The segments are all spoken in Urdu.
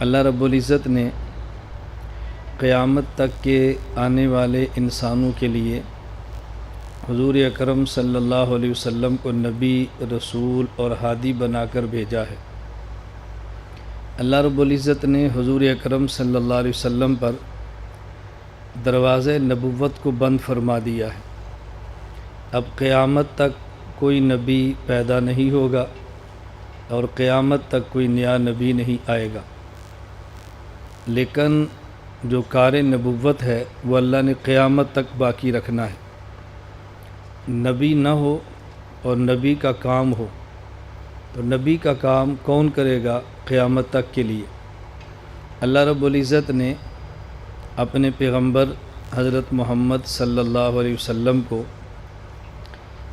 اللہ رب العزت نے قیامت تک کے آنے والے انسانوں کے لیے حضور اکرم صلی اللہ علیہ وسلم کو نبی، رسول اور ہادی بنا کر بھیجا ہے۔ اللہ رب العزت نے حضور اکرم صلی اللہ علیہ وسلم پر دروازے نبوت کو بند فرما دیا ہے۔ اب قیامت تک کوئی نبی پیدا نہیں ہوگا اور قیامت تک کوئی نیا نبی نہیں آئے گا، لیکن جو کار نبوت ہے وہ اللہ نے قیامت تک باقی رکھنا ہے۔ نبی نہ ہو اور نبی کا کام ہو تو نبی کا کام کون کرے گا قیامت تک کے لیے؟ اللہ رب العزت نے اپنے پیغمبر حضرت محمد صلی اللہ علیہ وسلم کو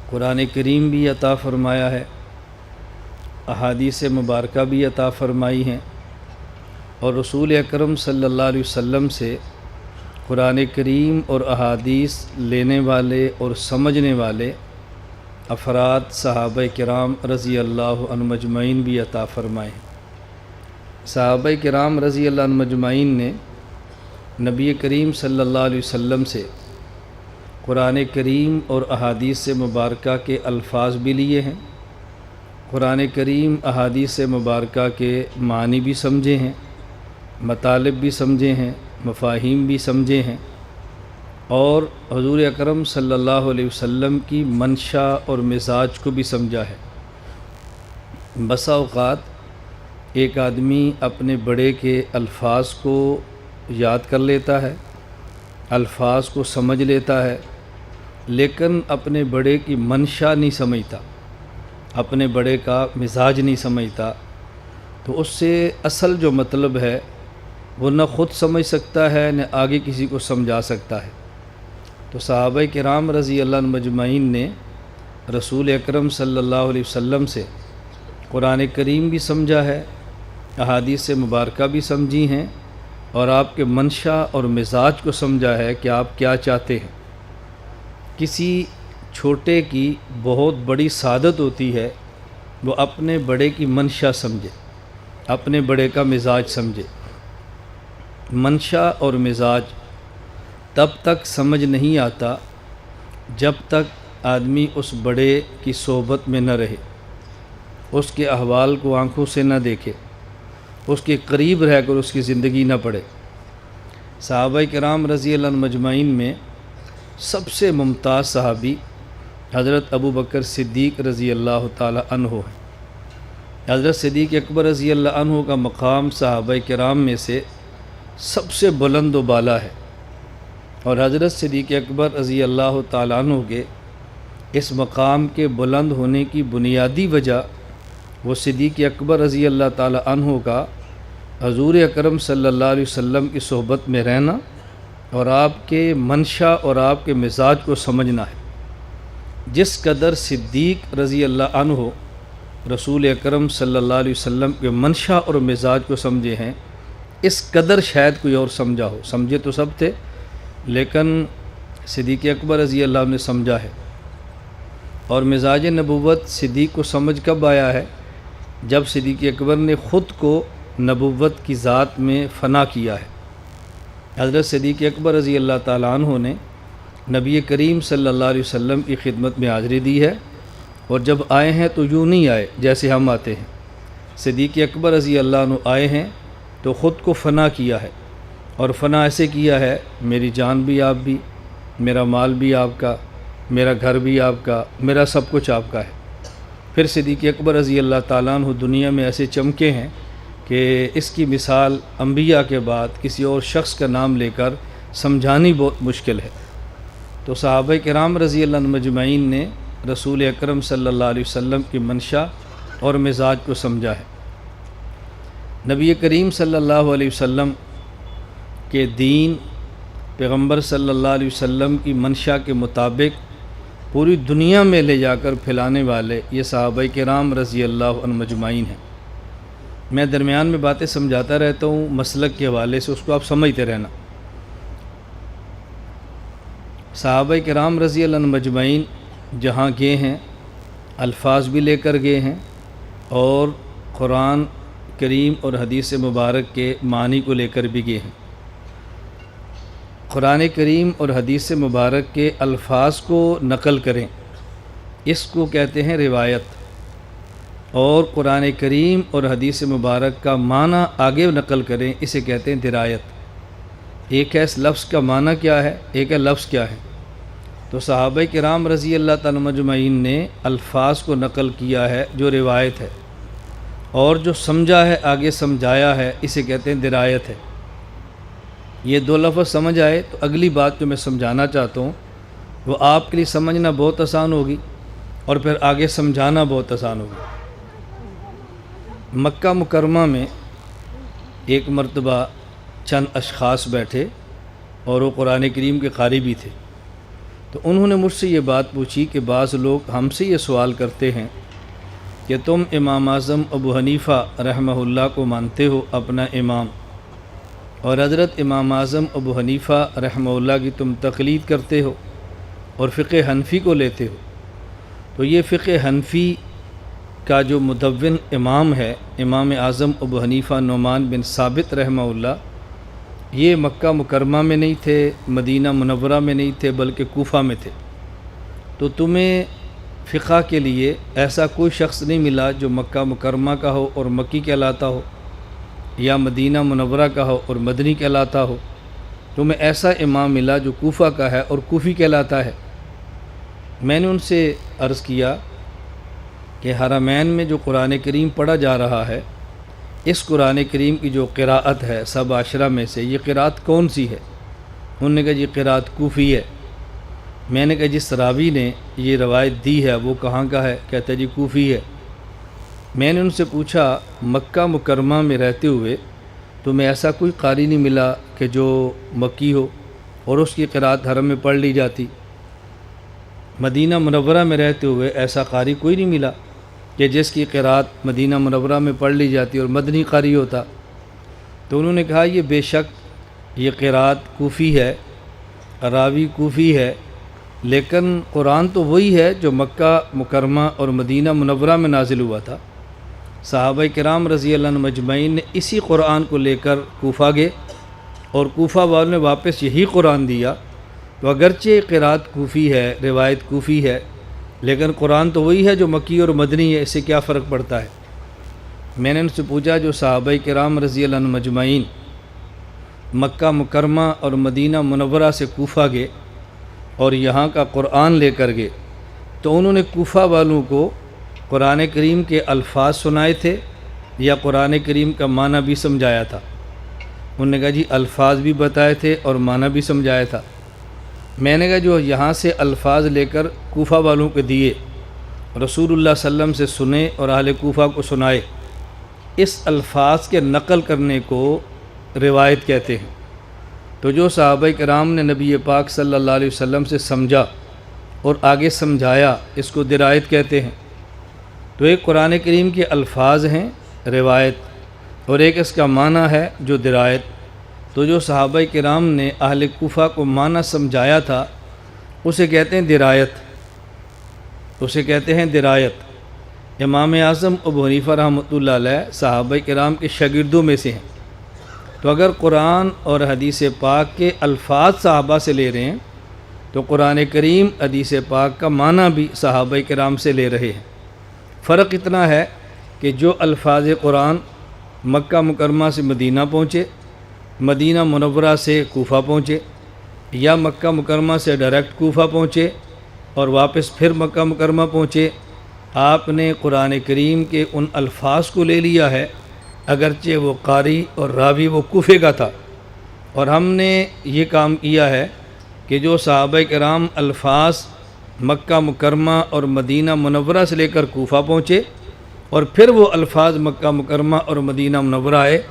قرآن کریم بھی عطا فرمایا ہے، احادیث مبارکہ بھی عطا فرمائی ہیں، اور رسول اکرم صلی اللہ علیہ وسلم سے قرآن کریم اور احادیث لینے والے اور سمجھنے والے افراد صحابہ کرام رضی اللہ عنہم اجمعین بھی عطا فرمائے ہیں۔ صحابہ کرام رضی اللہ عنہم اجمعین نے نبی کریم صلی اللہ علیہ وسلم سے قرآن کریم اور احادیث مبارکہ کے الفاظ بھی لیے ہیں، قرآن کریم احادیث مبارکہ کے معنی بھی سمجھے ہیں، مطالب بھی سمجھے ہیں، مفاہیم بھی سمجھے ہیں، اور حضور اکرم صلی اللہ علیہ وسلم کی منشا اور مزاج کو بھی سمجھا ہے۔ بسا اوقات ایک آدمی اپنے بڑے کے الفاظ کو یاد کر لیتا ہے، الفاظ کو سمجھ لیتا ہے، لیکن اپنے بڑے کی منشا نہیں سمجھتا، اپنے بڑے کا مزاج نہیں سمجھتا، تو اس سے اصل جو مطلب ہے وہ نہ خود سمجھ سکتا ہے نہ آگے کسی کو سمجھا سکتا ہے۔ تو صحابہ کرام رضی اللہ عنہم اجمعین نے رسول اکرم صلی اللہ علیہ وسلم سے قرآن کریم بھی سمجھا ہے، احادیث مبارکہ بھی سمجھی ہیں، اور آپ کے منشا اور مزاج کو سمجھا ہے کہ آپ کیا چاہتے ہیں۔ کسی چھوٹے کی بہت بڑی سعادت ہوتی ہے وہ اپنے بڑے کی منشا سمجھے، اپنے بڑے کا مزاج سمجھے۔ منشا اور مزاج تب تک سمجھ نہیں آتا جب تک آدمی اس بڑے کی صحبت میں نہ رہے، اس کے احوال کو آنکھوں سے نہ دیکھے، اس کے قریب رہ کر اس کی زندگی نہ پڑھے۔ صحابہ کرام رضی اللہ عنہم اجمعین میں سب سے ممتاز صحابی حضرت ابو بکر صدیق رضی اللہ تعالی عنہ ہے۔ حضرت صدیق اکبر رضی اللہ عنہ کا مقام صحابہ کرام میں سے سب سے بلند و بالا ہے، اور حضرت صدیق اکبر رضی اللہ تعالیٰ عنہ کے اس مقام کے بلند ہونے کی بنیادی وجہ وہ صدیق اکبر رضی اللہ تعالیٰ عنہ کا حضور اکرم صلی اللہ علیہ وسلم کی صحبت میں رہنا اور آپ کے منشا اور آپ کے مزاج کو سمجھنا ہے۔ جس قدر صدیق رضی اللہ عنہ رسول اکرم صلی اللہ علیہ وسلم کے منشا اور مزاج کو سمجھے ہیں، اس قدر شاید کوئی اور سمجھا ہو۔ سمجھے تو سب تھے، لیکن صدیق اکبر رضی اللہ عنہ نے سمجھا ہے۔ اور مزاج نبوت صدیق کو سمجھ کب آیا ہے؟ جب صدیق اکبر نے خود کو نبوت کی ذات میں فنا کیا ہے۔ حضرت صدیق اکبر رضی اللہ تعالیٰ عنہ نے نبی کریم صلی اللہ علیہ وسلم کی خدمت میں حاضری دی ہے، اور جب آئے ہیں تو یوں نہیں آئے جیسے ہم آتے ہیں۔ صدیق اکبر رضی اللہ عنہ آئے ہیں تو خود کو فنا کیا ہے، اور فنا ایسے کیا ہے میری جان بھی آپ بھی، میرا مال بھی آپ کا، میرا گھر بھی آپ کا، میرا سب کچھ آپ کا ہے۔ پھر صدیق اکبر رضی اللہ تعالیٰ عنہ دنیا میں ایسے چمکے ہیں کہ اس کی مثال انبیاء کے بعد کسی اور شخص کا نام لے کر سمجھانی بہت مشکل ہے۔ تو صحابہ کرام رضی اللہ عنہم اجمعین نے رسول اکرم صلی اللہ علیہ وسلم کی منشا اور مزاج کو سمجھا ہے۔ نبی کریم صلی اللہ علیہ وسلم کے دین پیغمبر صلی اللہ علیہ وسلم کی منشا کے مطابق پوری دنیا میں لے جا کر پھیلانے والے یہ صحابہ کرام رضی اللہ عنہم اجمعین ہیں۔ میں درمیان میں باتیں سمجھاتا رہتا ہوں مسلک کے حوالے سے، اس کو آپ سمجھتے رہنا۔ صحابہ کرام رضی اللہ عنہم اجمعین جہاں گئے ہیں الفاظ بھی لے کر گئے ہیں، اور قرآن کریم اور حدیث مبارک کے معنی کو لے کر بھی گئے ہیں۔ قرآن کریم اور حدیث مبارک کے الفاظ کو نقل کریں، اس کو کہتے ہیں روایت، اور قرآن کریم اور حدیث مبارک کا معنی آگے نقل کریں، اسے کہتے ہیں درایت۔ ایک ہے اس لفظ کا معنی کیا ہے، ایک ہے لفظ کیا ہے۔ تو صحابہ کرام رضی اللہ تعالیٰ مجمعین نے الفاظ کو نقل کیا ہے جو روایت ہے، اور جو سمجھا ہے آگے سمجھایا ہے، اسے کہتے ہیں درایت ہے۔ یہ دو لفظ سمجھ آئے تو اگلی بات جو میں سمجھانا چاہتا ہوں وہ آپ کے لیے سمجھنا بہت آسان ہوگی اور پھر آگے سمجھانا بہت آسان ہوگی۔ مکہ مکرمہ میں ایک مرتبہ چند اشخاص بیٹھے اور وہ قرآن کریم کے قاری بھی تھے، تو انہوں نے مجھ سے یہ بات پوچھی کہ بعض لوگ ہم سے یہ سوال کرتے ہیں کہ تم امام اعظم ابو حنیفہ رحمہ اللہ کو مانتے ہو اپنا امام، اور حضرت امام اعظم ابو حنیفہ رحمہ اللہ کی تم تقلید کرتے ہو اور فقہ حنفی کو لیتے ہو، تو یہ فقہ حنفی کا جو مدون امام ہے امام اعظم ابو حنیفہ نعمان بن ثابت رحمہ اللہ، یہ مکہ مکرمہ میں نہیں تھے، مدینہ منورہ میں نہیں تھے، بلکہ کوفہ میں تھے۔ تو تمہیں فقہ کے لیے ایسا کوئی شخص نہیں ملا جو مکہ مکرمہ کا ہو اور مکی کہلاتا ہو، یا مدینہ منورہ کا ہو اور مدنی کہلاتا ہو، تمہیں ایسا امام ملا جو کوفہ کا ہے اور کوفی کہلاتا ہے۔ میں نے ان سے عرض کیا کہ حرمین میں جو قرآن کریم پڑھا جا رہا ہے، اس قرآن کریم کی جو قراءت ہے سب عشرہ میں سے، یہ قراءت کون سی ہے؟ انہوں نے کہا یہ قراءت کوفی ہے۔ میں نے کہا جس راوی نے یہ روایت دی ہے وہ کہاں کا ہے؟ کہتا ہے جی کوفی ہے۔ میں نے ان سے پوچھا مکہ مکرمہ میں رہتے ہوئے تمہیں ایسا کوئی قاری نہیں ملا کہ جو مکی ہو اور اس کی قراءت حرم میں پڑھ لی جاتی؟ مدینہ منورہ میں رہتے ہوئے ایسا قاری کوئی نہیں ملا کہ جس کی قراءت مدینہ منورہ میں پڑھ لی جاتی اور مدنی قاری ہوتا؟ تو انہوں نے کہا یہ بے شک یہ قراءت کوفی ہے، راوی کوفی ہے، لیکن قرآن تو وہی ہے جو مکہ مکرمہ اور مدینہ منورہ میں نازل ہوا تھا۔ صحابہ کرام رضی اللہ عنہ مجمعین نے اسی قرآن کو لے کر کوفہ گئے اور کوفہ والوں نے واپس یہی قرآن دیا۔ تو اگرچہ قراءت کوفی ہے، روایت کوفی ہے، لیکن قرآن تو وہی ہے جو مکی اور مدنی ہے، اس سے کیا فرق پڑتا ہے؟ میں نے ان سے پوچھا جو صحابہ کرام رضی اللہ عنہ مجمعین مکہ مکرمہ اور مدینہ منورہ سے کوفہ گئے اور یہاں کا قرآن لے کر گئے، تو انہوں نے کوفہ والوں کو قرآن کریم کے الفاظ سنائے تھے یا قرآن کریم کا معنی بھی سمجھایا تھا؟ انہوں نے کہا جی الفاظ بھی بتائے تھے اور معنی بھی سمجھایا تھا۔ میں نے کہا جو یہاں سے الفاظ لے کر کوفہ والوں کو دیے، رسول اللہ صلی اللہ علیہ وسلم سے سنے اور اہل کوفہ کو سنائے، اس الفاظ کے نقل کرنے کو روایت کہتے ہیں۔ تو جو صحابہ کرام نے نبی پاک صلی اللہ علیہ وسلم سے سمجھا اور آگے سمجھایا، اس کو درایت کہتے ہیں۔ تو ایک قرآن کریم کے الفاظ ہیں روایت، اور ایک اس کا معنی ہے جو درایت۔ تو جو صحابہ کرام نے اہل کوفہ کو معنی سمجھایا تھا اسے کہتے ہیں درایت، اسے کہتے ہیں درایت۔ امام اعظم ابو حنیفہ رحمۃ اللہ علیہ صحابہ کرام کے شاگردوں میں سے ہیں، تو اگر قرآن اور حدیث پاک کے الفاظ صحابہ سے لے رہے ہیں تو قرآن کریم حدیث پاک کا معنی بھی صحابہ کرام سے لے رہے ہیں۔ فرق اتنا ہے کہ جو الفاظ قرآن مکہ مکرمہ سے مدینہ پہنچے، مدینہ منورہ سے کوفہ پہنچے، یا مکہ مکرمہ سے ڈائریکٹ کوفہ پہنچے اور واپس پھر مکہ مکرمہ پہنچے، آپ نے قرآن کریم کے ان الفاظ کو لے لیا ہے، اگرچہ وہ قاری اور راوی وہ کوفے کا تھا۔ اور ہم نے یہ کام کیا ہے کہ جو صحابہ کرام الفاظ مکہ مکرمہ اور مدینہ منورہ سے لے کر کوفہ پہنچے اور پھر وہ الفاظ مکہ مکرمہ اور مدینہ منورہ آئے،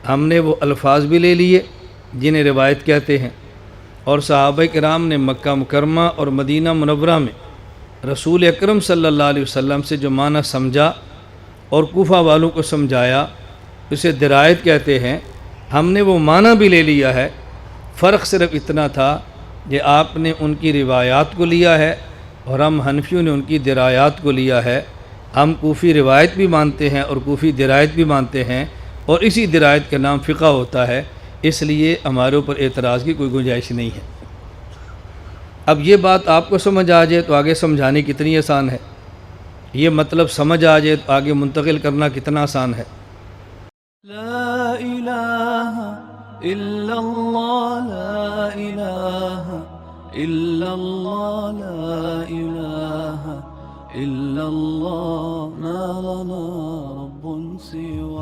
ہم نے وہ الفاظ بھی لے لیے جنہیں روایت کہتے ہیں۔ اور صحابہ کرام نے مکہ مکرمہ اور مدینہ منورہ میں رسول اکرم صلی اللہ علیہ وسلم سے جو معنی سمجھا اور کوفہ والوں کو سمجھایا، اسے درایت کہتے ہیں۔ ہم نے وہ معنی بھی لے لیا ہے، فرق صرف اتنا تھا کہ آپ نے ان کی روایات کو لیا ہے اور ہم حنفیوں نے ان کی درایات کو لیا ہے۔ ہم کوفی روایت بھی مانتے ہیں اور کوفی درایت بھی مانتے ہیں، اور اسی درایت کا نام فقہ ہوتا ہے، اس لیے ہمارے اوپر اعتراض کی کوئی گنجائش نہیں ہے۔ اب یہ بات آپ کو سمجھ آ جائے تو آگے سمجھانی کتنی آسان ہے، یہ مطلب سمجھ آ جائے تو آگے منتقل کرنا کتنا آسان ہے۔ لا الہ الا اللہ، لا الہ الا اللہ، لا الہ الا اللہ، ما لنا رب سوى